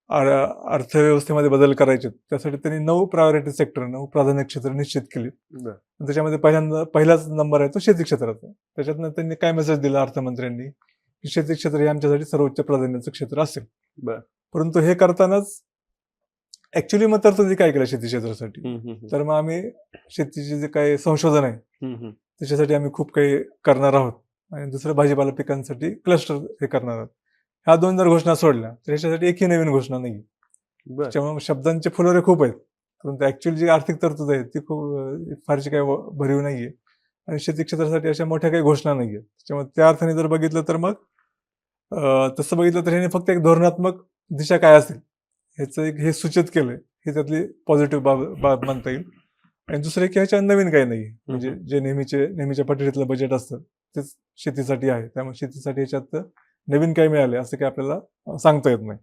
अर्थव्यवस्थेमध्ये बदल करायचे त्यासाठी त्यांनी 9 प्रायोरिटी सेक्टर 9 प्राधान्य क्षेत्र निश्चित केली. त्याच्यामध्ये पहिलाच नंबर आहे तो शेती क्षेत्राचा. त्याच्यातनं त्यांनी काय मेसेज दिला अर्थमंत्र्यांनी की शेती क्षेत्र हे आमच्यासाठी सर्वोच्च प्राधान्याचं क्षेत्र असेल. परंतु हे करतानाच ऍक्च्युली मग तरतुदी काय केलं शेती क्षेत्रासाठी, तर मग आम्ही शेतीचे जे काही संशोधन आहे त्याच्यासाठी आम्ही खूप काही करणार आहोत आणि दुसरं भाजीपाला पिकांसाठी क्लस्टर हे करणार आहोत. ह्या 2 जर घोषणा सोडल्या तर ह्याच्यासाठी एकही नवीन घोषणा नाही. त्याच्यामुळे शब्दांचे फुलोरे खूप आहेत परंतु ऍक्च्युअली जी आर्थिक तरतूद आहे ती खूप फारशी काही भरीव नाहीये आणि शेती क्षेत्रासाठी अशा मोठ्या काही घोषणा नाहीये. त्याच्यामुळे त्या अर्थाने जर बघितलं तर मग तसं बघितलं तर ह्याने फक्त एक धोरणात्मक दिशा काय असेल ह्याचं एक हे सूचित केलंय ही त्यातली पॉझिटिव्ह बाब म्हणता येईल. आणि दुसरं की ह्याच्यात नवीन काही नाही. म्हणजे जे नेहमीच्या पद्धतीतलं बजेट असतं तेच शेतीसाठी आहे. त्यामुळे शेतीसाठी ह्याच्यात नवीन काही मिळाले असं काही आपल्याला सांगता येत नाही.